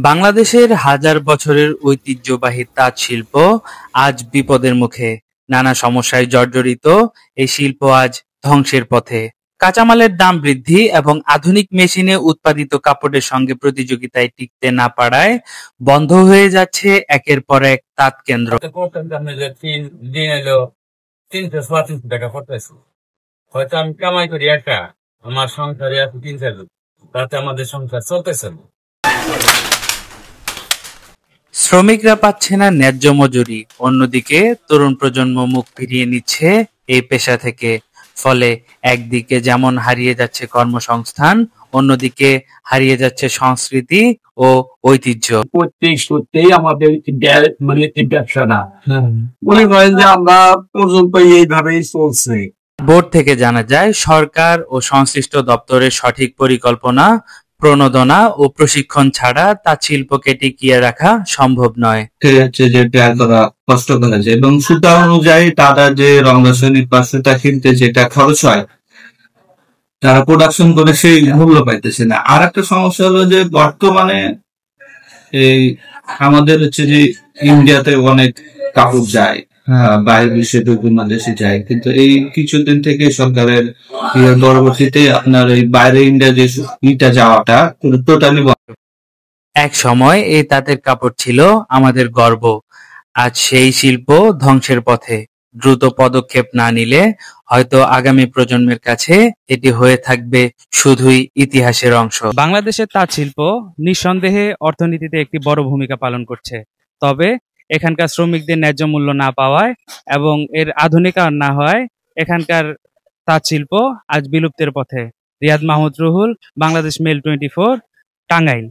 বাংলাদেশের হাজার বছরের ঐতিহ্যবাহী তাঁত শিল্প আজ বিপদের মুখে। নানা সমস্যায় জর্জরিত এই শিল্প আজ ধ্বংসের পথে। কাঁচামালের দাম বৃদ্ধি এবং আধুনিক মেশিনে উৎপাদিত কাপড়ের সঙ্গে প্রতিযোগিতায় টিকতে না পারায় বন্ধ হয়ে যাচ্ছে একের পর এক তাঁত কেন্দ্র। হয়তো আমি কামাই করি একা, আমার সংসারে আছে 3-4 জন, তাতে আমাদের সংসার চলতেছে না। শ্রমিকরা পাচ্ছে না ন্যায্য মজুরি, অন্যদিকে তরুণ প্রজন্ম মুখ ফিরিয়ে নিচ্ছে এই পেশা থেকে। ফলে একদিকে যেমন হারিয়ে যাচ্ছে কর্মসংস্থান, অন্যদিকে হারিয়ে যাচ্ছে সংস্কৃতি ও ঐতিহ্য। সত্যিই আমাদের মানে ব্যবসা না, মনে করেন যে আমরা পর্যন্ত এইভাবেই চলছে। বোর্ড থেকে জানা যায়, সরকার ও সংশ্লিষ্ট দপ্তরের সঠিক পরিকল্পনা, প্রণোদনা ও প্রশিক্ষণ ছাড়া তাঁত শিল্পকে টিকিয়ে রাখা সম্ভব নয়। কষ্ট করা যায় এবং সুতা অনুযায়ী তারা যে রং রাসায়নিক বা সুতা কিনতে যেটা খরচ হয়, যারা প্রোডাকশন করে সেই মূল্য পাইতেছে না। আর একটা সমস্যা হলো যে বর্তমানে এই আমাদের হচ্ছে যে ইন্ডিয়াতে অনেক কাপড় যায়, বাইরের বিশ্বের বিভিন্ন দেশে যায়, কিন্তু এই কিছুদিন থেকে সরকারের পরবর্তীতে আপনার এই বাইরে ইন্ডিয়া যে ইটা যাওয়াটা টোটালি। এক সময় এই তাঁতের কাপড় ছিল আমাদের গর্ব, আজ সেই শিল্প ধ্বংসের পথে। দ্রুত পদক্ষেপ না নিলে হয়তো আগামী প্রজন্মের কাছে এটি হয়ে থাকবে শুধুই ইতিহাসের অংশ। বাংলাদেশের তাঁত শিল্প নিঃসন্দেহে অর্থনীতিতে একটি বড় ভূমিকা পালন করছে, তবে এখানকার শ্রমিকদের ন্যায্য মূল্য না পাওয়ায় এবং এর আধুনিকায়ন না হওয়ায় এখানকার তাঁত শিল্প আজ বিলুপ্তের পথে। রিয়াদ মাহমুদ রুহুল, বাংলাদেশ মেল 24, টাঙ্গাইল।